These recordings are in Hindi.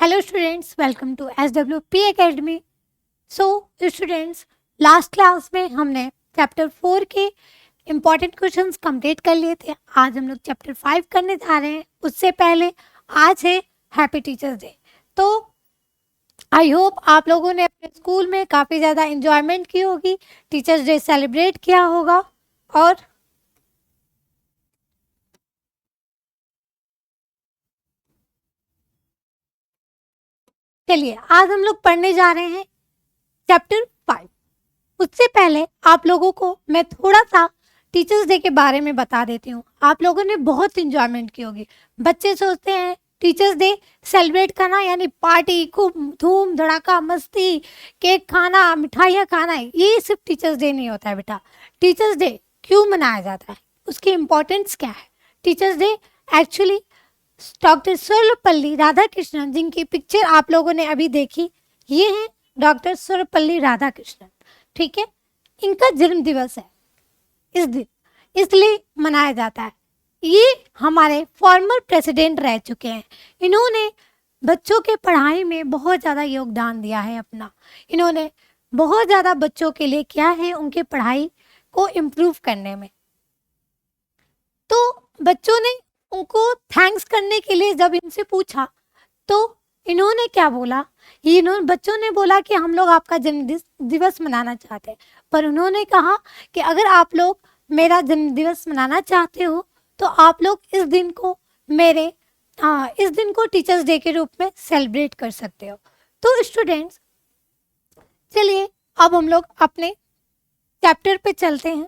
Hello students, welcome to SWP academy. So students, last class में हमने चैप्टर 4 के इम्पॉर्टेंट क्वेश्चंस कंप्लीट कर लिए थे। आज हम लोग चैप्टर 5 करने जा रहे हैं। उससे पहले आज है हैप्पी टीचर्स डे। तो आई होप आप लोगों ने अपने स्कूल में काफ़ी ज़्यादा इंजॉयमेंट की होगी, टीचर्स डे सेलिब्रेट किया होगा। और चलिए आज हम लोग पढ़ने जा रहे हैं चैप्टर 5। उससे पहले आप लोगों को मैं थोड़ा सा टीचर्स डे के बारे में बता देती हूँ। आप लोगों ने बहुत इंजॉयमेंट की होगी। बच्चे सोचते हैं टीचर्स डे सेलिब्रेट करना यानी पार्टी, खूब धूम धड़ाका, मस्ती, केक खाना, मिठाइयाँ खाना। ये सिर्फ टीचर्स डे नहीं होता है बेटा। टीचर्स डे क्यों मनाया जाता है, उसकी इम्पोर्टेंस क्या है? Teachers day actually doctor Sarvepalli Radhakrishnan, जिनकी पिक्चर आप लोगों ने अभी देखी, ये है डॉक्टर सर्वपल्ली राधाकृष्णन। ठीक है, इनका जन्म दिवस है इस दिन, इसलिए मनाया जाता है। ये हमारे फॉर्मर प्रेसिडेंट रह चुके हैं। इन्होंने बच्चों के पढ़ाई में बहुत ज़्यादा योगदान दिया है अपना। इन्होंने बहुत ज़्यादा बच्चों के लिए किया है, उनके पढ़ाई को इम्प्रूव करने में। तो बच्चों ने उनको थैंक्स करने के लिए जब इनसे पूछा तो इन्होंने क्या बोला? बच्चों ने बोला कि हम लोग आपका जन्म दिवस मनाना चाहते हैं। पर उन्होंने कहा कि अगर आप लोग मेरा जन्म दिवस मनाना चाहते हो तो आप लोग इस दिन को टीचर्स डे के रूप में सेलिब्रेट कर सकते हो। तो स्टूडेंट्स, चलिए अब हम लोग अपने चैप्टर पे चलते हैं।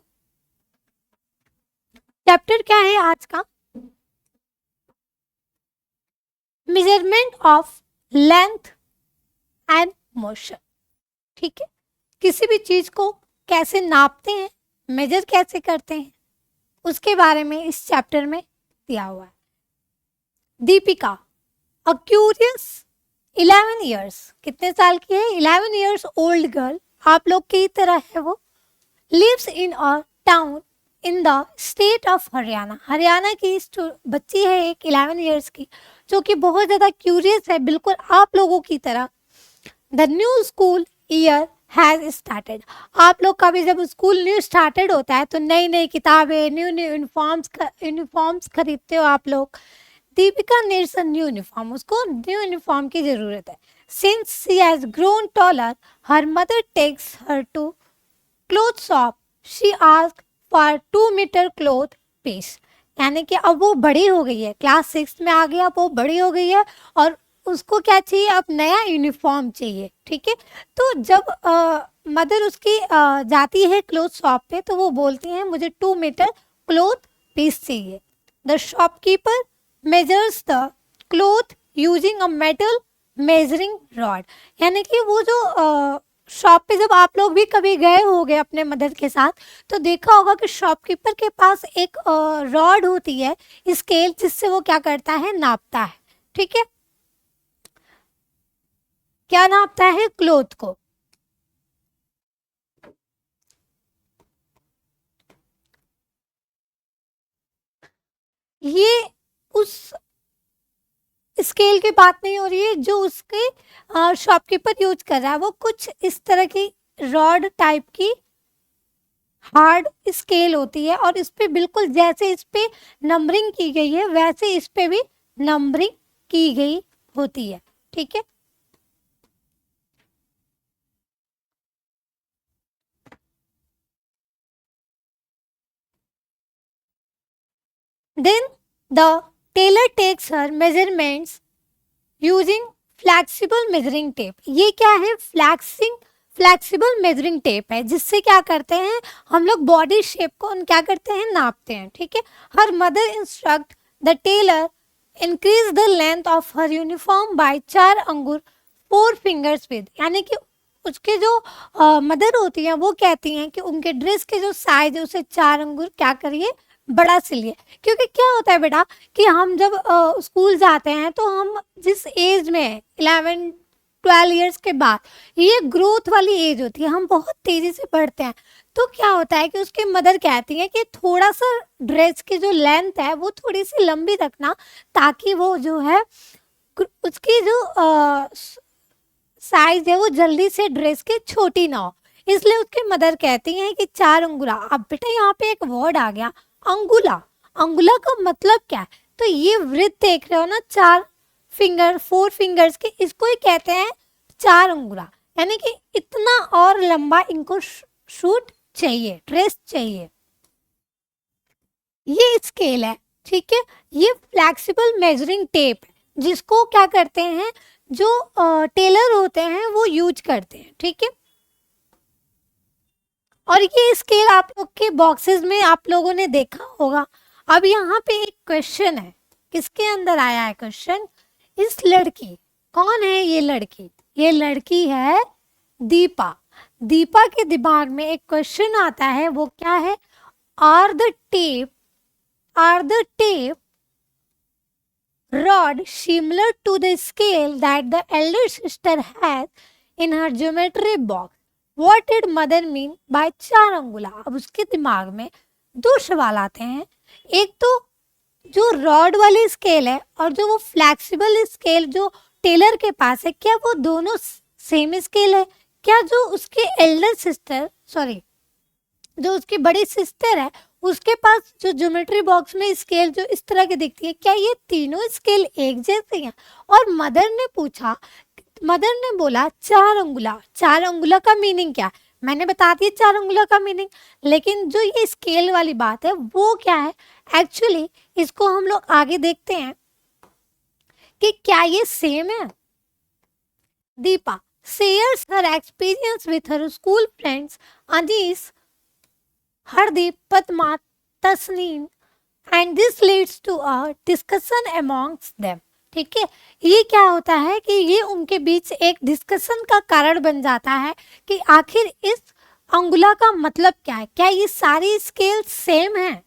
चैप्टर क्या है आज का? Measurement of length and motion. ठीक है, किसी भी चीज को कैसे नापते हैं, मेजर कैसे करते हैं, उसके बारे में इस चैप्टर में दिया हुआ है। दीपिका, अ क्यूरियस 11 इयर्स, कितने साल की है? 11 इयर्स ओल्ड गर्ल, आप लोग की तरह है वो। Lives in a town in the state of Haryana. Haryana की बच्ची है एक 11 इयर्स की, जो कि बहुत ज़्यादा क्यूरियस है, बिल्कुल आप लोगों की तरह। The new school year has started. आप लोग का भी जब स्कूल न्यू स्टार्टेड होता है तो नई नई किताबें, न्यू न्यू यूनिफॉर्म्स खरीदते हो आप लोग। Deepika needs a new uniform, उसको न्यू यूनिफॉर्म की जरूरत है। Since she has grown taller, her mother takes her to cloth shop, she ask for 2 metre cloth piece. यानी कि अब वो बड़ी हो गई है, क्लास 6 में आ गई, अब वो बड़ी हो गई है और उसको क्या चाहिए? अब नया यूनिफॉर्म चाहिए। ठीक है, तो जब मदर उसकी जाती है क्लोथ शॉप पे तो वो बोलती हैं मुझे 2 मीटर क्लोथ पीस चाहिए। The shopkeeper measures the cloth using a metal measuring rod. यानी कि वो जो शॉप पे जब आप लोग भी कभी गए होंगे अपने मदर के साथ तो देखा होगा कि शॉपकीपर के पास एक रॉड होती है, स्केल, जिससे वो क्या करता है? नापता है। ठीक है, क्या नापता है? क्लोथ को। ये उस स्केल की बात नहीं हो रही है जो उसके शॉपकीपर यूज कर रहा है, वो कुछ इस तरह की रॉड टाइप की हार्ड स्केल होती है और इस पे बिल्कुल जैसे इस पे नंबरिंग की गई है वैसे इस पे भी नंबरिंग की गई होती है। ठीक है, then the tailor takes her measurements using flexible measuring tape। ये क्या है? फ्लेक्सिबल मेजरिंग टेप है, जिससे क्या करते हैं हम लोग बॉडी शेप को क्या करते हैं? नापते हैं। ठीक है, her mother instruct the tailor increase the length of her uniform by 4 अंगुर 4 फिंगर्स विद। यानी कि उसके जो मदर होती हैं वो कहती हैं कि उनके ड्रेस के जो साइज है उसे 4 अंगुर क्या करिए? बड़ा सिलिए। क्योंकि क्या होता है बेटा कि हम जब स्कूल जाते हैं तो हम जिस एज में 11-12 इयर्स के बाद, ये ग्रोथ वाली एज होती है, हम बहुत तेजी से बढ़ते हैं। तो क्या होता है कि उसकी मदर कहती है कि थोड़ा सा ड्रेस की जो लेंथ है वो थोड़ी सी लंबी रखना, ताकि वो जो है उसकी जो साइज है वो जल्दी से ड्रेस के छोटी ना हो, इसलिए उसकी मदर कहती हैं कि 4 अंगुला। अब बेटा यहाँ पे एक वर्ड आ गया अंगुला। अंगुला का मतलब क्या है? तो ये वृत्त देख रहे हो ना, 4 फिंगर, 4 फिंगर्स के, इसको ही कहते हैं 4 अंगुला। यानी कि इतना और लंबा इनको शूट चाहिए, ड्रेस चाहिए। ये स्केल है, ठीक है। ये फ्लेक्सिबल मेजरिंग टेप है, जिसको क्या करते हैं, जो टेलर होते हैं वो यूज करते हैं, ठीक है। और ये स्केल आप लोग के बॉक्सेस में आप लोगों ने देखा होगा। अब यहाँ पे एक क्वेश्चन है, किसके अंदर आया है क्वेश्चन? इस लड़की, कौन है ये लड़की? ये लड़की है दीपा। दीपा के दिमाग में एक क्वेश्चन आता है, वो क्या है? Are the tape rod similar to the scale that the elder sister has in her geometry box? What did mother mean by 4 अंगुला? अब उसके दिमाग में 2 सवाल आते हैं। एक तो जो रॉड वाली स्केल है और जो वो फ्लेक्सिबल स्केल जो टेलर के पास है, क्या वो दोनों सेम स्केल है? क्या जो उसके एल्डर सिस्टर, सॉरी, जो उसकी बड़ी सिस्टर है, उसके पास जो ज्योमेट्री बॉक्स में स्केल जो इस तरह की दिखती है, क्या ये तीनों स्केल एक जैसी हैं? और मदर ने पूछा, मदर ने बोला 4 अंगुला। 4 अंगुला का मीनिंग क्या है? मैंने बता दिया 4 अंगुला का मीनिंग, लेकिन जो ये स्केल वाली बात है वो क्या है? एक्चुअली इसको हम लोग आगे देखते हैं कि क्या ये सेम है। Deepa shares her experience with her school friends Anis, Hardeep, Padma, Tasneem, and this leads to a discussion amongst them. ठीक है, ये क्या होता है कि ये उनके बीच एक डिस्कशन का कारण बन जाता है कि आखिर इस अंगुला का मतलब क्या है, क्या ये सारी स्केल सेम है?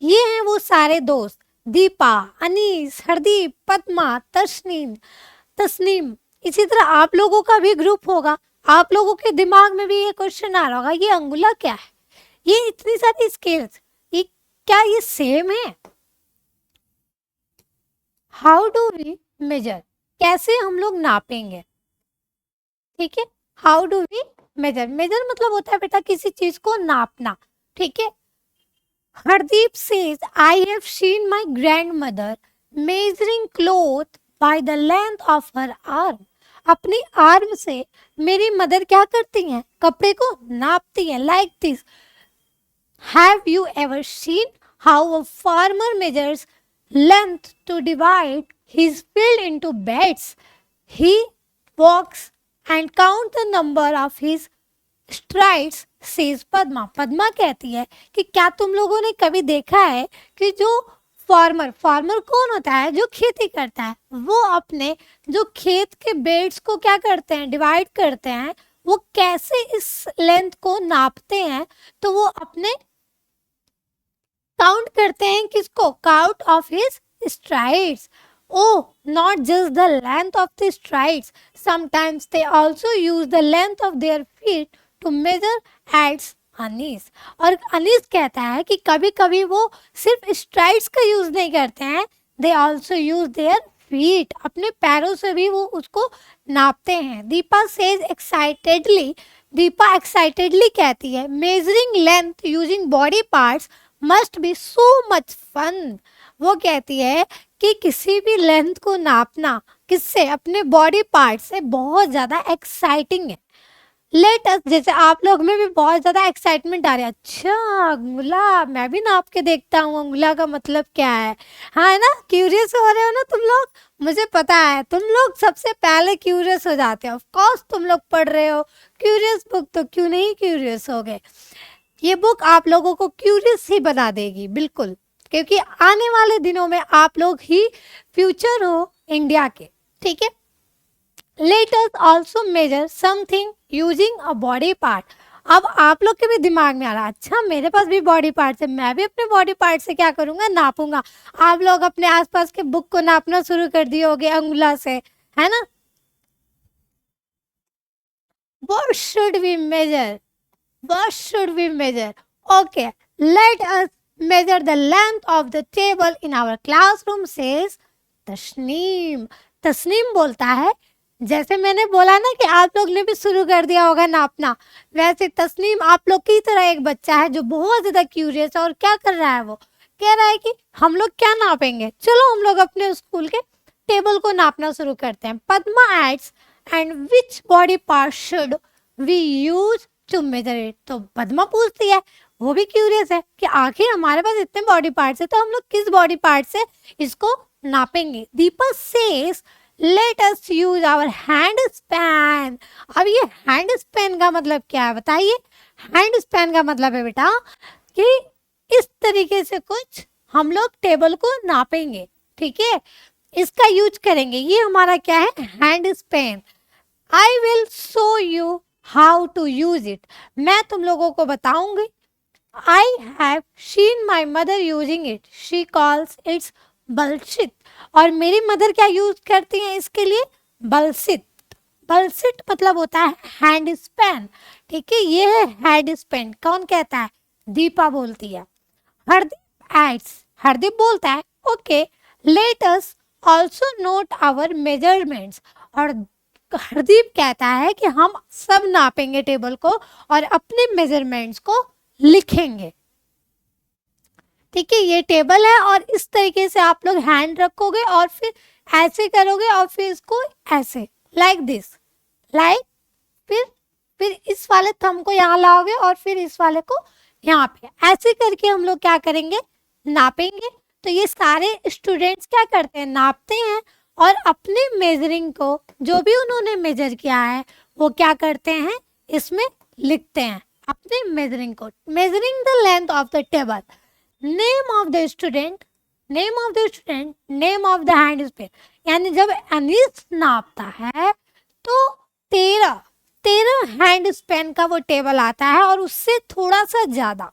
ये हैं वो सारे दोस्त, दीपा, अनीस, हरदीप, पद्मा, तस्नीम। इसी तरह आप लोगों का भी ग्रुप होगा, आप लोगों के दिमाग में भी ये क्वेश्चन आ रहा होगा, ये अंगुला क्या है? ये इतनी सारी स्केल्स, ये क्या ये सेम है? How do we measure? कैसे हम लोग नापेंगे? ठीक है, how do we measure? Measure मतलब होता है बेटा किसी चीज को नापना, ठीक है। Hardeep says I have seen my grandmother measuring cloth by the length of her arm. अपनी आर्म से मेरी मदर क्या करती हैं? कपड़े को नापती हैं, like this. Have you ever seen how a farmer measures length to divide his field into beds? He walks and counts the number of his strides, says Padma. Padma कहती है कि क्या तुम लोगों ने कभी देखा है कि जो फार्मर कौन होता है? जो खेती करता है, वो अपने जो खेत के बेड्स को क्या करते हैं? डिवाइड करते हैं। वो कैसे इस लेंथ को नापते हैं? तो वो अपने काउंट करते हैं, किसको? Count of his strides. Oh, not just the length of the strides. Sometimes they also use the length of their feet to measure, adds Anees. और अनीस कहता है कि कभी कभी वो सिर्फ स्ट्राइड्स का यूज नहीं करते हैं, they also use their feet. अपने पैरों से भी वो उसको नापते हैं। Deepa says excitedly, Deepa excitedly कहती है, measuring length using body parts must be so much fun. वो कहती है कि किसी भी लेंथ को नापना किससे? अपने बॉडी पार्ट से बहुत ज़्यादा एक्साइटिंग है। लेट अस, जैसे आप लोग में भी बहुत ज़्यादा एक्साइटमेंट आ रही है, अच्छा अंगुला मैं भी नाप के देखता हूँ, अंगुला का मतलब क्या है। हाँ है ना, क्यूरियस हो रहे हो ना तुम लोग? मुझे पता है तुम लोग सबसे पहले क्यूरियस हो जाते हो। ऑफ कोर्स तुम लोग पढ़ रहे हो क्यूरियस बुक, तो क्यों नहीं क्यूरियस हो गए? ये बुक आप लोगों को क्यूरियस ही बना देगी, बिल्कुल, क्योंकि आने वाले दिनों में आप लोग ही फ्यूचर हो इंडिया के, ठीक है। Let us also measure something using a body part. अब आप लोग के भी दिमाग में आ रहा, अच्छा मेरे पास भी बॉडी पार्ट है, मैं भी अपने बॉडी पार्ट से क्या करूंगा? नापूंगा। आप लोग अपने आसपास के बुक को नापना शुरू कर दिए होगे अंगुला से, है ना। What should we measure? What should we measure? Okay, let us measure the length of the table in our classroom, says Tasneem. Tasneem बोलता है, जैसे मैंने बोला ना कि आप लोग ने भी शुरू कर दिया होगा नापना, वैसे तस्नीम आप लोग की तरह एक बच्चा है जो बहुत ज्यादा क्यूरियस है और क्या कर रहा है, वो कह रहा है कि हम लोग क्या नापेंगे, चलो हम लोग अपने स्कूल के टेबल को नापना शुरू करते हैं। Padma adds, and which body part should we use to measure it. तो पद्मा पूछती है, वो भी क्यूरियस है कि आखिर हमारे पास इतने बॉडी पार्ट्स है तो हम लोग किस बॉडी पार्ट से इसको नापेंगे। Deepa says let us use our hand span. अब ये हैंड स्पैन का मतलब क्या है बताइए। हैंड स्पैन का मतलब है बेटा कि इस तरीके से कुछ हम लोग टेबल को नापेंगे, ठीक है, इसका यूज करेंगे। ये हमारा क्या है, hand span. I will show you how to use it. मैं तुम लोगों को बताऊंगी। I have seen my mother using it. She calls it बलसित। और मेरी मदर क्या यूज करती हैं इसके लिए, बलसित। बलसित मतलब होता है हैंड स्पैन, ठीक है, ये है हैंड स्पैन। कौन कहता है, दीपा बोलती है। हरदीप एड्स, हरदीप बोलता है, okay let us also note our measurements. और हरदीप कहता है कि हम सब नापेंगे टेबल को और अपने मेजरमेंट्स को लिखेंगे, ठीक है। ये टेबल है और इस तरीके से आप लोग हैंड रखोगे और फिर ऐसे करोगे और फिर इसको ऐसे लाइक दिस, लाइक, फिर इस वाले थंब को यहाँ लाओगे और फिर इस वाले को यहाँ पे, ऐसे करके हम लोग क्या करेंगे, नापेंगे। तो ये सारे स्टूडेंट्स क्या करते हैं, नापते हैं और अपने मेजरिंग को, जो भी उन्होंने मेजर किया है, वो क्या करते हैं, इसमें लिखते हैं अपने मेजरिंग को। Measuring the length of the table, name of the student, name of the student, name of the hand Spain. यानी जब अनीस नापता है तो 13 हैंड स्पेन का वो टेबल आता है और उससे थोड़ा सा ज्यादा।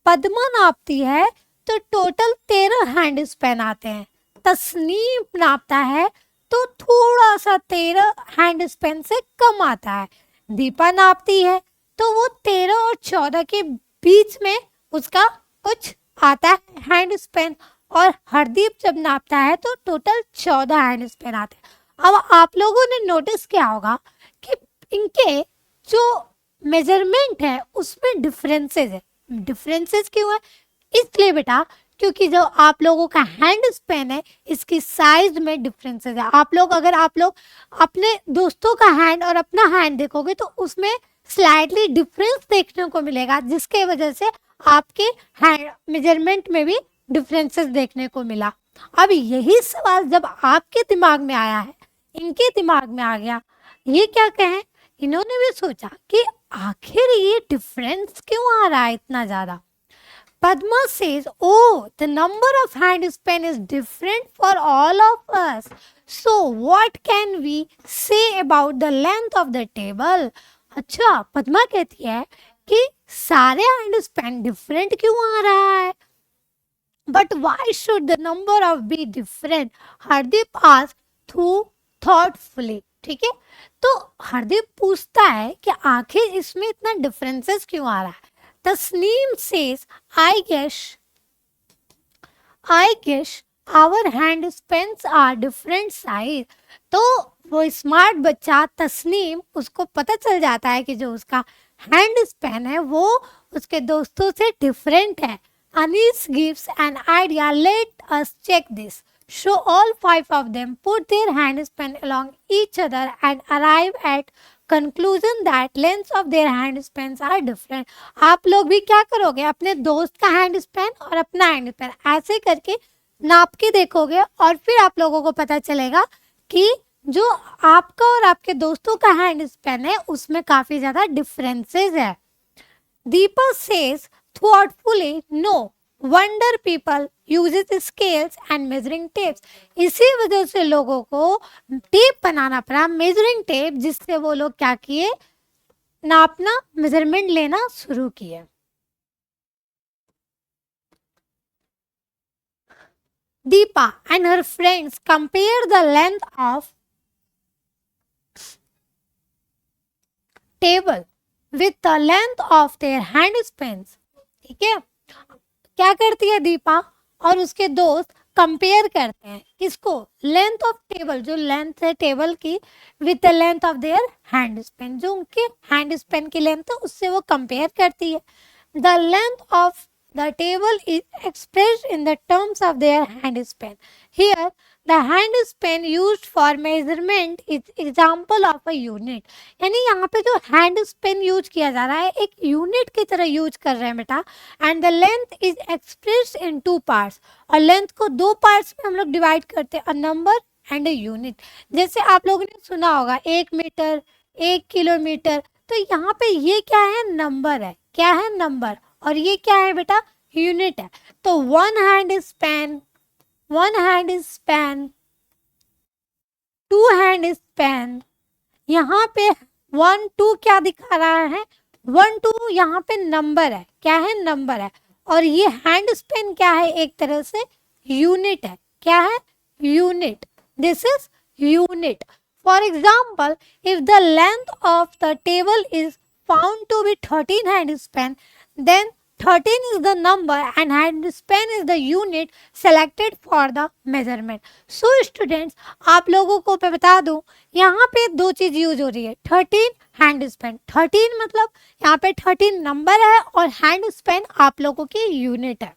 पद्मा नापती है तो टोटल 13 हैंड स्पेन आते हैं। तस्नीम नापता है तो थोड़ा सा 13 हैंड स्पेन से कम आता है। दीपा नापती है तो वो 13 और 14 के बीच में उसका कुछ आता है हैंड स्पेन। और हरदीप जब नापता है तो टोटल 14 हैंड स्पेन आते हैं। अब आप लोगों ने नोटिस किया होगा कि इनके जो मेजरमेंट है उसमें डिफरेंसेस है। डिफरेंसेस क्यों है, इसलिए बेटा क्योंकि जो आप लोगों का हैंड स्पेन है इसकी साइज में डिफरेंसेस है। आप लोग अपने दोस्तों का हैंड और अपना हैंड देखोगे तो उसमें स्लाइटली डिफरेंस देखने को मिलेगा, जिसके वजह से आपके हैंड मेजरमेंट में भी डिफरेंसेस देखने को मिला। अब यही सवाल जब आपके दिमाग में आया है, इनके दिमाग में आ गया, ये क्या कहें, इन्होंने भी सोचा कि आखिर ये डिफरेंस क्यों आ रहा है इतना ज्यादा। Padma says, oh, the number of hand span is different for all of us. So what can we say about the length of the table? अच्छा, पद्मा कहती है कि सारे हैंड स्पैन डिफरेंट क्यों आ रहा है, but why should the number of be different, Hardeep ask thoughtfully, ठीक है। तो हरदीप पूछता है कि आखिर इसमें इतना डिफरेंसेस क्यों आ रहा है। Tasneem says, I guess our hand spans are different size. तो वो स्मार्ट बच्चा तस्नीम, उसको पता चल जाता है कि जो उसका हैंड स्पैन है वो उसके दोस्तों से डिफरेंट है। Anis gives an idea, let us check this. So all 5 of them put their hand span along each other and arrive at conclusion that lengths of their hand spans are different. आप लोग भी क्या करोगे, अपने दोस्त का हैंड स्पैन और अपना हैंड स्पैन ऐसे करके नाप के देखोगे और फिर आप लोगों को पता चलेगा कि जो आपका और आपके दोस्तों का हैंड स्पैन है उसमें काफी ज्यादा डिफरेंसेस है। दीपक says thoughtfully, no wonder people uses scales and measuring tapes. इसी वजह से लोगों को टेप बनाना पड़ा, मेजरिंग टेप, जिससे वो लोग क्या किए, नापना, मेजरमेंट लेना शुरू किए। Deepa and her friends compare the length of table with the length of their hand spans. ठीक है, क्या करती है दीपा और उसके दोस्त कंपेयर करते हैं किसको, लेंथ ऑफ टेबल, जो लेंथ है टेबल की, with the length of their hand Spain, जो उनके हैंड स्पेन की लेंथ है उससे वो कंपेयर करती है. The length of the table is expressed in the terms of their hand Spain. Here the hand Spain used for measurement is example of a unit. यानी यहाँ पे जो हैंड स्पेन यूज किया जा रहा है एक यूनिट की तरह यूज कर रहे हैं बेटा. And the length is expressed in 2 parts, और लेंथ को 2 पार्ट्स में हम लोग डिवाइड करते हैं, a number and a unit. जैसे आप लोगों ने सुना होगा 1 मीटर, 1 किलोमीटर, तो यहाँ पे ये क्या है, नंबर है. क्या है, नंबर. और ये क्या है बेटा, यूनिट है. तो one hand span, two hand span, यहाँ पे 1 2 क्या दिखा रहा है, 1 2 यहाँ पे नंबर है. क्या है, नंबर है. और ये हैंड स्पेन क्या है, एक तरह से यूनिट है. क्या है, unit. This is unit. For example, if the length of the table is found to be 13 hand span, then 13 is the number and hand span is the unit selected for the measurement. So students, आप लोगों को मैं बता दूं, यहाँ पे 2 चीज यूज हो रही है. 13 हैंड स्पेन, 13 मतलब यहाँ पे 13 नंबर है और हैंड स्पेन आप लोगों की यूनिट है.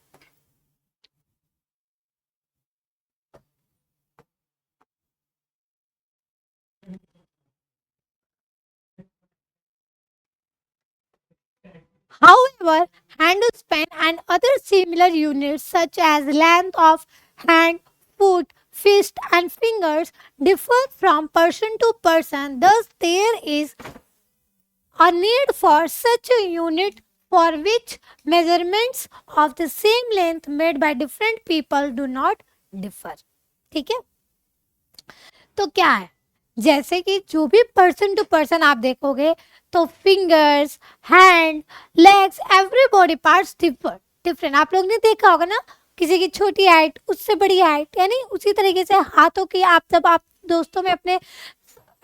However, hand span and other similar units such as length of hand, foot, fist and fingers differ from person to person. Thus, there is a need for such a unit for which measurements of the same length made by different people do not differ. ठीक है. तो क्या है, जैसे कि जो भी पर्सन टू पर्सन आप देखोगे तो fingers, hand, legs, every body parts different. आप लोग ने देखा होगा ना, किसी की छोटी हाइट, उससे बड़ी हाइट, यानी उसी तरीके से हाथों की, आप जब आप दोस्तों में अपने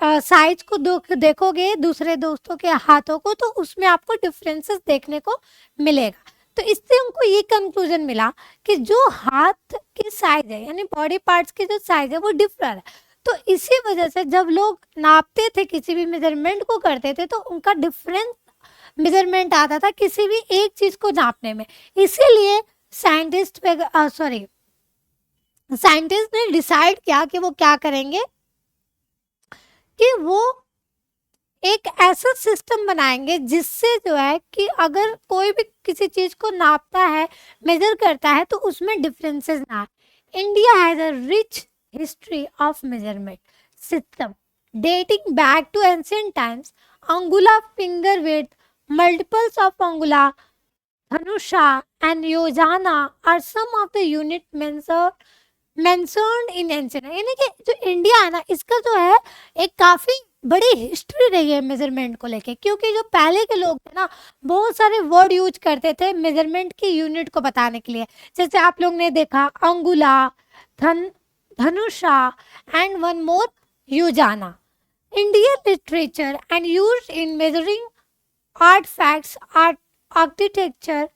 साइज को देखोगे दूसरे दोस्तों के हाथों को, तो उसमें आपको डिफरेंसेस देखने को मिलेगा. तो इससे उनको ये कंक्लूजन मिला कि जो हाथ की साइज है, यानी बॉडी पार्ट्स की जो साइज है वो डिफरेंट है. तो इसी वजह से जब लोग नापते थे, किसी भी मेजरमेंट को करते थे, तो उनका डिफरेंट मेजरमेंट आता था किसी भी एक चीज को नापने में. इसीलिए साइंटिस्ट ने डिसाइड किया कि वो क्या करेंगे, कि वो एक ऐसा सिस्टम बनाएंगे जिससे जो है कि अगर कोई भी किसी चीज को नापता है, मेजर करता है, तो उसमें डिफरेंसेस ना आए. India has a rich history of measurement system dating back to ancient times. Angula, finger width, multiples of angula, dhanusha and yojana are some of the unit mentioned in ancient. यानी कि जो इंडिया है ना, इसका जो है एक काफी बड़ी हिस्ट्री रही है मेजरमेंट को लेके, क्योंकि जो पहले के लोग थे ना, बहुत सारे वर्ड यूज करते थे मेजरमेंट की यूनिट को बताने के लिए. जैसे आप लोग ने देखा अंगुला, Dhanusha and one more Yojana. Indian literature and used in measuring artifacts, architecture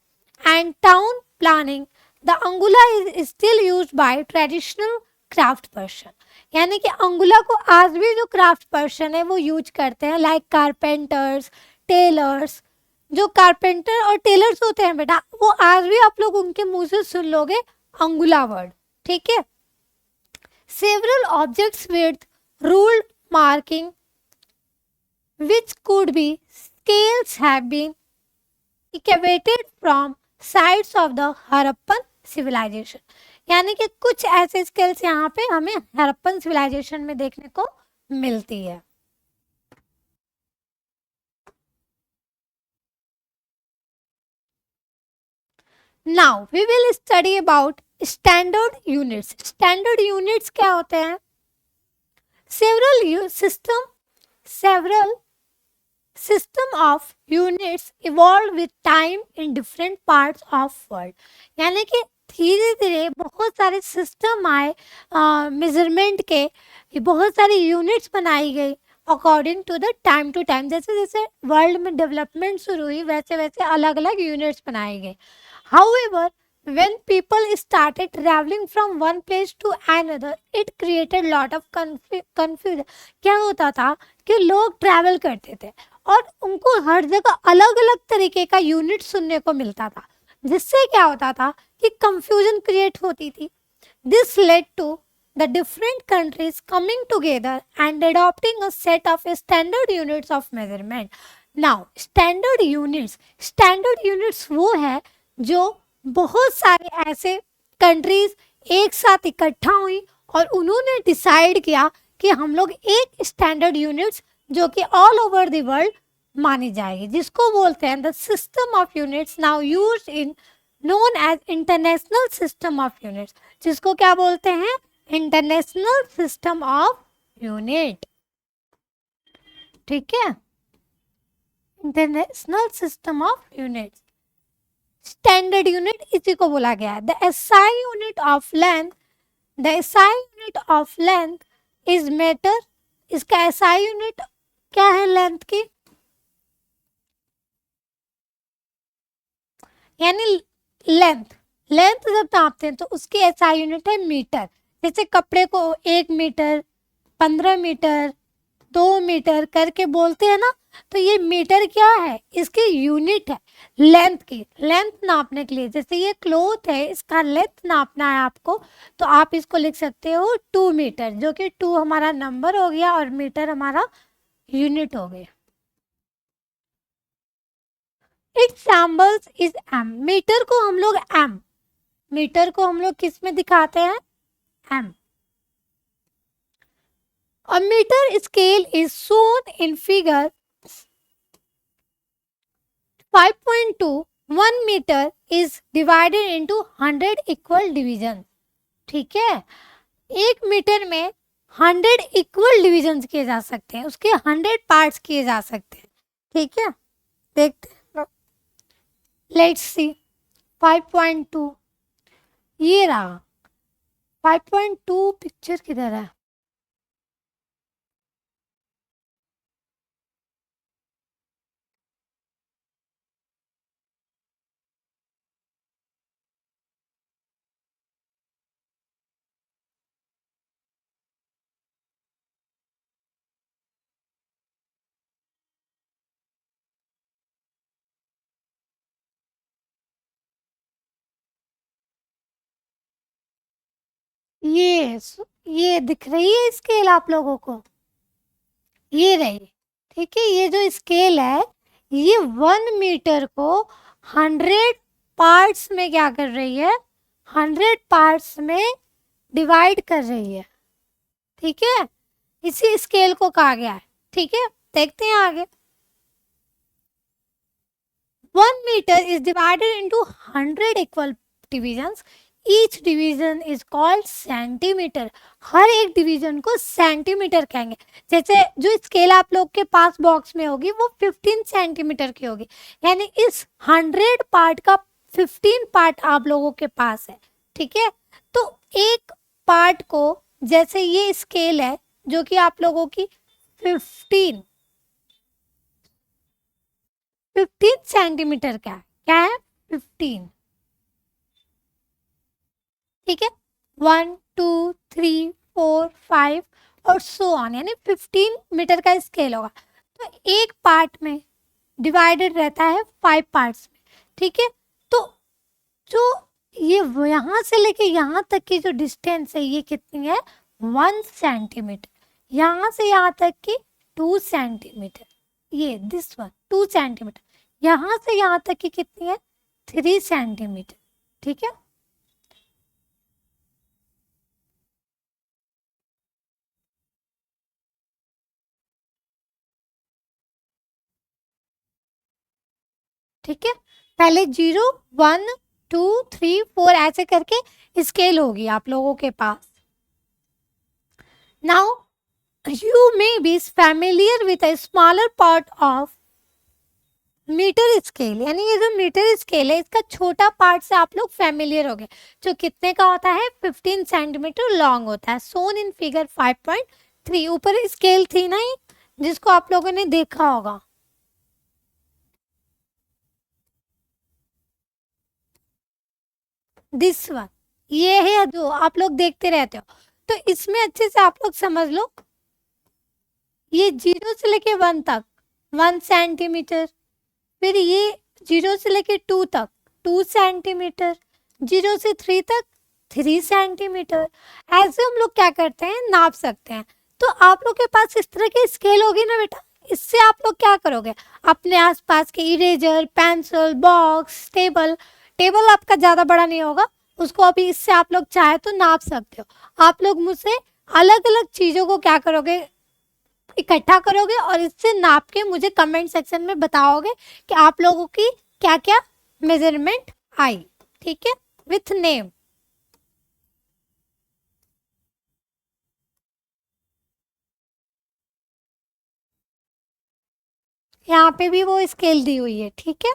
and town planning. The angula is still used by traditional craft person. यानी कि अंगुला को आज भी जो क्राफ्ट पर्सन है वो यूज करते हैं, लाइक कारपेंटर्स, टेलर्स. जो कारपेंटर और टेलर्स होते हैं बेटा, वो आज भी आप लोग उनके मुंह से सुन लोगे अंगुला वर्ड. ठीक है. Several objects with ruled marking, which could be scales, have been excavated from sites of the Harappan civilization. यानी कि कुछ ऐसे स्केल्स यहाँ पे हमें हरप्पन सिविलाइजेशन में देखने को मिलती है. Now we will study about standard units. Standard units क्या होते हैं? Several system of units evolve with time in different parts of world. यानी कि धीरे धीरे बहुत सारे सिस्टम आए मेजरमेंट के, बहुत सारी यूनिट्स बनाई गई according to the time to time. जैसे जैसे वर्ल्ड में डेवलपमेंट शुरू हुई, वैसे वैसे अलग अलग यूनिट्स बनाई गई. However when people started traveling from one place to another, it created lot of confusion. क्या होता था कि लोग ट्रैवल करते थे और उनको हर जगह अलग अलग तरीके का यूनिट सुनने को मिलता था, जिससे क्या होता था कि कंफ्यूजन क्रिएट होती थी. This led to the different countries coming together and adopting a set of standard units of measurement. Now, standard units वो है जो बहुत सारे ऐसे कंट्रीज एक साथ इकट्ठा हुई और उन्होंने डिसाइड किया कि हम लोग एक स्टैंडर्ड यूनिट्स जो कि ऑल ओवर द वर्ल्ड मानी जाएगी, जिसको बोलते हैं the system of units now used in known as international system of units, जिसको क्या बोलते हैं, इंटरनेशनल सिस्टम ऑफ यूनिट. ठीक है, international system of units. Standard unit इसी को बोला गया है. The SI unit of length, the SI unit of length is metre. इसका एसआई यूनिट क्या है लेंथ की, यानी लेंथ जब नापते हैं तो उसकी एसआई यूनिट है मीटर. जैसे कपड़े को 1 मीटर, 15 मीटर, 2 मीटर करके बोलते हैं ना, तो ये मीटर क्या है, इसकी यूनिट है लेंथ की. लेंथ नापने के लिए, जैसे ये क्लॉथ है, इसका लेंथ नापना है आपको, तो आप इसको लिख सकते हो 2 मीटर, जो कि 2 हमारा नंबर हो गया और मीटर हमारा यूनिट हो गया. Examples is M. मीटर को हम लोग किस में दिखाते हैं, M. A meter scale is shown in figure 5.2. 1 meter is divided into 100 equal divisions. ठीक है, 1 मीटर में 100 इक्वल डिविजन किए जा सकते हैं, उसके 100 पार्ट्स किए जा सकते हैं. ठीक है, देखते हैं. लेट्स सी 5.2, ये रहा 5.2. पिक्चर किधर है, ये दिख रही है स्केल आप लोगों को, ये रही. ठीक है, ये जो स्केल है ये 1 मीटर को 100 पार्ट्स में क्या कर रही है, 100 पार्ट्स में डिवाइड कर रही है. ठीक है, इसी स्केल को कहा गया है. ठीक है, देखते हैं आगे. 1 metre is divided into 100 equal divisions. Each division is called centimetre. हर एक डिवीजन को सेंटीमीटर कहेंगे. जैसे जो स्केल आप लोग के पास बॉक्स में होगी वो 15 सेंटीमीटर की होगी, यानी इस 100 पार्ट का 15 पार्ट आप लोगों के पास है. ठीक है, तो एक पार्ट को, जैसे ये स्केल है जो कि आप लोगों की 15 सेंटीमीटर का क्या है 15. ठीक है, 1 2 3 4 5 और सो ऑन, यानी 15 मीटर का स्केल होगा. तो एक पार्ट में डिवाइडेड रहता है 5 पार्ट्स में. ठीक है, तो जो ये यहाँ से लेके यहाँ तक की जो डिस्टेंस है ये कितनी है, 1 सेंटीमीटर. यहाँ से यहाँ तक की 2 सेंटीमीटर. ये दिस वन 2 सेंटीमीटर. यहाँ से यहाँ तक की कितनी है, 3 सेंटीमीटर. ठीक है, ठीक है, पहले 0 1 2 3 4 ऐसे करके स्केल होगी आप लोगों के पास. Now you may be familiar with a smaller part of metre scale, यानी ये जो मीटर स्केल है इसका छोटा पार्ट से आप लोग फैमिलियर हो गए, जो कितने का होता है, 15 सेंटीमीटर लॉन्ग होता है. सोन इन फिगर 5.3. ऊपर स्केल थी ना जिसको आप लोगों ने देखा होगा. दिस वन, ये है जो आप लोग देखते रहते हो। तो इसमें अच्छे से आप लोग समझ लो, ये 0 से लेके 1 तक 1 सेंटीमीटर, फिर ये 0 से लेके 2 तक 2 सेंटीमीटर, 0 से 3 तक 3 सेंटीमीटर। ऐसे हम लोग क्या करते हैं, नाप सकते हैं। तो आप लोग के पास इस तरह की स्केल होगी ना बेटा, इससे आप लोग क्या करोगे, अपने आसपास के eraser, pencil box, table, table आपका ज़्यादा बड़ा नहीं होगा, उसको अभी इससे आप लोग चाहे तो नाप सकते हो। आप लोग मुझसे अलग अलग चीज़ों को क्या करोगे, इकट्ठा करोगे और इससे नाप के मुझे कमेंट सेक्शन में बताओगे कि आप लोगों की क्या क्या मेजरमेंट आई, ठीक है, विथ नेम। यहाँ पे भी वो स्केल दी हुई है, ठीक है।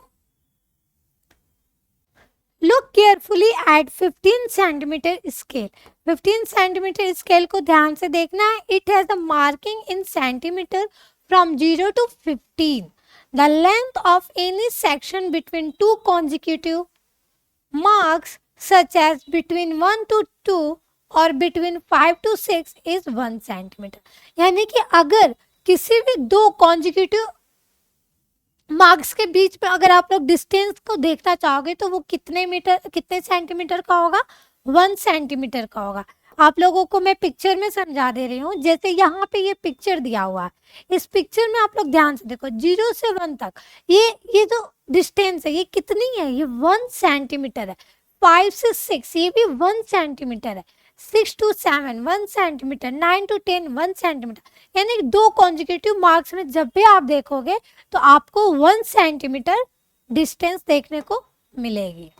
Look carefully at 15 centimetre scale. 15 centimetre scale को ध्यान से देखना है। It has the marking in centimetre from 0 to 15. The length of any section between two consecutive marks such as between 1 to 2 और between 5 to 6 is 1 सेंटीमीटर। यानी कि अगर किसी भी दो कॉन्जिक्यूटिव मार्क्स के बीच में अगर आप लोग डिस्टेंस को देखना चाहोगे तो वो कितने सेंटीमीटर का होगा, 1 सेंटीमीटर का होगा। आप लोगों को मैं पिक्चर में समझा दे रही हूँ। जैसे यहाँ पे ये पिक्चर दिया हुआ है, इस पिक्चर में आप लोग ध्यान से देखो, 0 से 1 तक ये जो डिस्टेंस है ये कितनी है, ये 1 सेंटीमीटर है। 5 से 6 ये भी 1 सेंटीमीटर है। 6 to 7 1 सेंटीमीटर, 9 to 10 1 सेंटीमीटर। यानी दो कॉन्जिक्यूटिव मार्क्स में जब भी आप देखोगे तो आपको 1 सेंटीमीटर डिस्टेंस देखने को मिलेगी।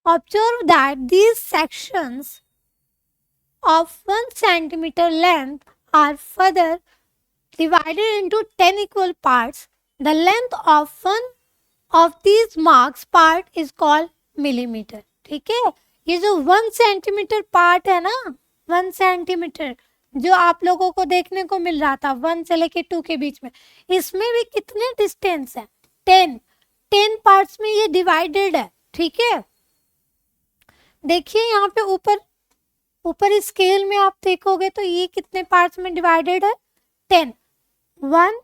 Observe that these sections of 1 centimeter length are further divided into 10 equal parts. The length of one of these marks part is called millimeter. ठीक है, ये जो 1 सेंटीमीटर पार्ट है ना, 1 सेंटीमीटर जो आप लोगों को देखने को मिल रहा था 1 से लेके 2 के बीच में, इसमें भी कितने डिस्टेंस है, 10 पार्ट्स में ये डिवाइडेड है, ठीक है। देखिए यहाँ पे ऊपर स्केल में आप देखोगे तो ये कितने पार्ट्स में डिवाइडेड है, 10, 1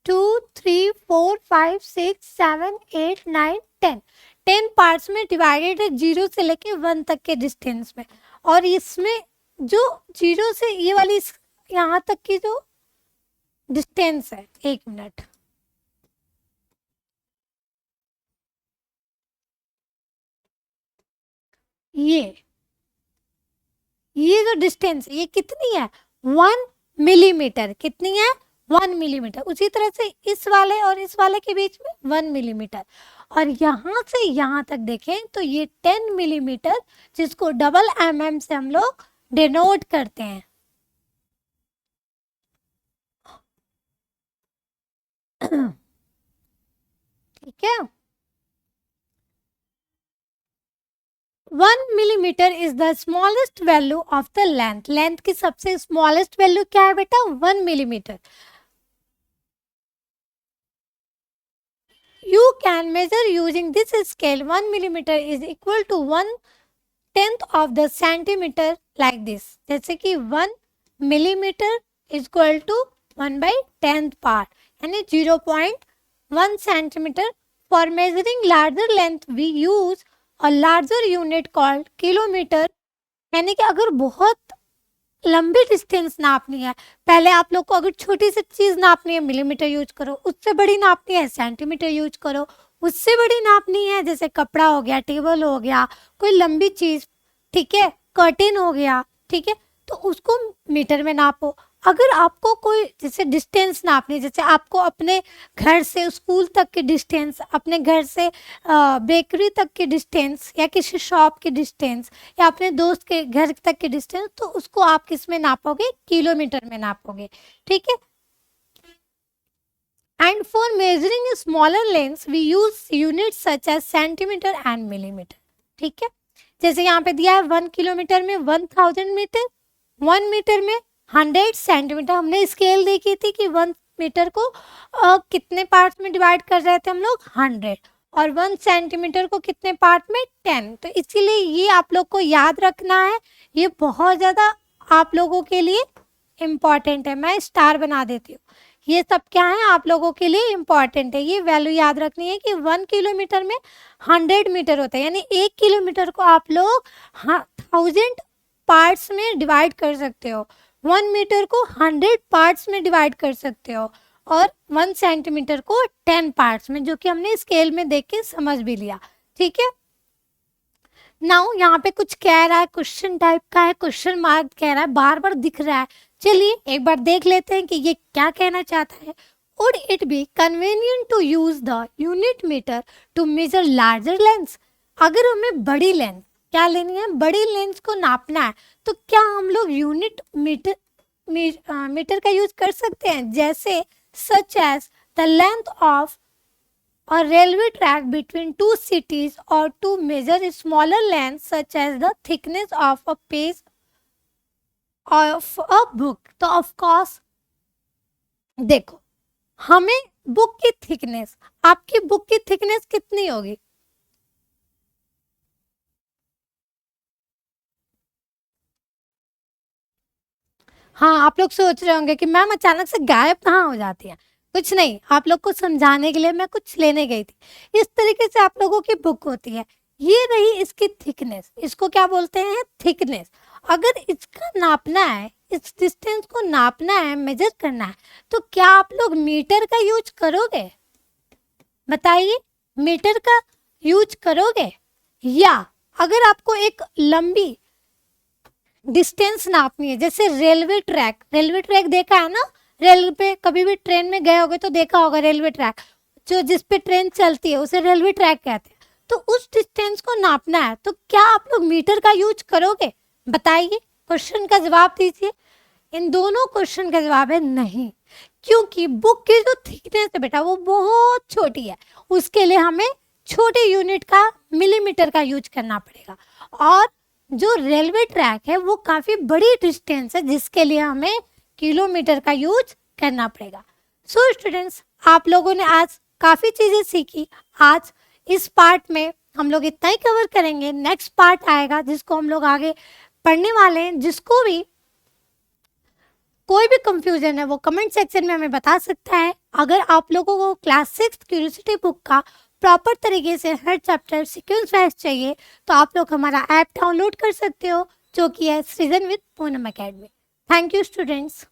2 3 4 5 6 7 8 9 10 पार्ट्स में डिवाइडेड है, 0 से लेके 1 तक के डिस्टेंस में। और इसमें जो 0 से ये वाली यहाँ तक की जो डिस्टेंस है, 1 मिनट, ये जो डिस्टेंस ये कितनी है, 1 मिलीमीटर। कितनी है, 1 मिलीमीटर। उसी तरह से इस वाले और इस वाले के बीच में 1 मिलीमीटर। और यहाँ से यहाँ तक देखें तो ये 10 मिलीमीटर, जिसको डबल mm से हम लोग डिनोट करते हैं। ठीक है, 1 millimetre is the smallest value of the length. Length की सबसे स्मॉलेस्ट वैल्यू क्या है बेटा, 1 millimetre. You can measure using this scale. 1 millimeter is equal to 1/10 of the centimeter like this. जैसे कि 1 millimeter is equal to 1/10 part, यानी 0.1 centimeter. For measuring larger length, we use a larger unit called kilometer. यानी कि अगर बहुत लंबी डिस्टेंस नापनी है, पहले आप लोग को अगर छोटी सी चीज नापनी है मिलीमीटर यूज करो, उससे बड़ी नापनी है सेंटीमीटर यूज करो, उससे बड़ी नापनी है जैसे कपड़ा हो गया, टेबल हो गया, कोई लंबी चीज, ठीक है, कर्टेन हो गया, ठीक है, तो उसको मीटर में नापो। अगर आपको कोई जैसे डिस्टेंस नापनी, जैसे आपको अपने घर से स्कूल तक की डिस्टेंस, अपने घर से बेकरी तक की डिस्टेंस, या किसी शॉप की डिस्टेंस, या अपने दोस्त के घर तक की डिस्टेंस, तो उसको आप किस में नापोगे, किलोमीटर में नापोगे, ठीक है। And for measuring smaller lengths, we use units such as centimeter and millimeter. ठीक है, जैसे यहाँ पे दिया है 1 किलोमीटर में 1000 मीटर, 1 मीटर में 100 सेंटीमीटर। हमने स्केल देखी थी कि 1 मीटर को कितने पार्ट्स में डिवाइड कर रहे थे हम लोग 100, और 1 सेंटीमीटर को कितने पार्ट में 10। तो इसीलिए ये आप लोग को याद रखना है, ये बहुत ज़्यादा आप लोगों के लिए इम्पॉर्टेंट है। मैं स्टार बना देती हूँ। ये सब क्या है आप लोगों के लिए इम्पॉर्टेंट है, ये वैल्यू याद रखनी है कि 1 किलोमीटर में 100 मीटर होता है, यानी 1 किलोमीटर को आप लोग 1000 पार्ट्स में डिवाइड कर सकते हो, 1 मीटर को 100 पार्ट्स में डिवाइड कर सकते हो, और 1 सेंटीमीटर को 10 पार्ट्स में, जो कि हमने स्केल में देख के समझ भी लिया। ठीक है, नाउ यहाँ पे कुछ कह रहा है, क्वेश्चन टाइप का है, क्वेश्चन मार्क कह रहा है, बार बार दिख रहा है। चलिए एक बार देख लेते हैं कि ये क्या कहना चाहता है। Would it be convenient to use the unit meter to measure larger lengths? अगर हमें बड़ी लेंथ क्या लेनी है, बड़ी लेंथ को नापना है, तो क्या हम लोग यूनिट मीटर का यूज कर सकते हैं, जैसे such as the length of a railway track between two cities, or to measure a smaller length such as the thickness of a page of a book। तो of course देखो, हमें बुक की थिकनेस, आपकी बुक की थिकनेस कितनी होगी, हाँ आप लोग सोच रहे होंगे कि मैम अचानक से गायब कहाँ हो जाती है। कुछ नहीं, आप लोग को समझाने के लिए मैं कुछ लेने गई थी। इस तरीके से आप लोगों की बुक होती है, ये रही इसकी थिकनेस, इसको क्या बोलते हैं, थिकनेस। अगर इसका नापना है, इस डिस्टेंस को नापना है, मेजर करना है, तो क्या आप लोग मीटर का यूज करोगे, बताइए, मीटर का यूज करोगे, या अगर आपको एक लंबी डिस्टेंस नापनी है, जैसे रेलवे ट्रैक देखा है ना, रेल पे कभी भी ट्रेन में गए होगे तो देखा होगा, रेलवे ट्रैक जो जिस पे ट्रेन चलती है उसे रेलवे ट्रैक कहते हैं। तो उस डिस्टेंस को नापना है, तो क्या आप लोग मीटर का यूज करोगे, बताइए, क्वेश्चन का जवाब दीजिए। इन दोनों क्वेश्चन का जवाब है नहीं, क्योंकि बुक की जो थिकनेस है बेटा वो बहुत छोटी है, उसके लिए हमें छोटे यूनिट का, मिलीमीटर का यूज करना पड़ेगा। और जो रेलवे ट्रैक है वो काफी बड़ी डिस्टेंस है, जिसके लिए हमें किलोमीटर का यूज करना पड़ेगा। सो स्टूडेंट्स, आप लोगों ने आज काफी चीजें सीखी। आज इस पार्ट में हम लोग इतना ही कवर करेंगे, नेक्स्ट पार्ट आएगा जिसको हम लोग आगे पढ़ने वाले हैं। जिसको भी कोई भी कंफ्यूजन है वो कमेंट सेक्शन में हमें बता सकता है। अगर आप लोगों को क्लास 6 क्यूरियोसिटी बुक का प्रॉपर तरीके से हर चैप्टर सीक्वेंस वाइज चाहिए, तो आप लोग हमारा ऐप डाउनलोड कर सकते हो, जो कि है सृजन with Poonam academy. Thank you students.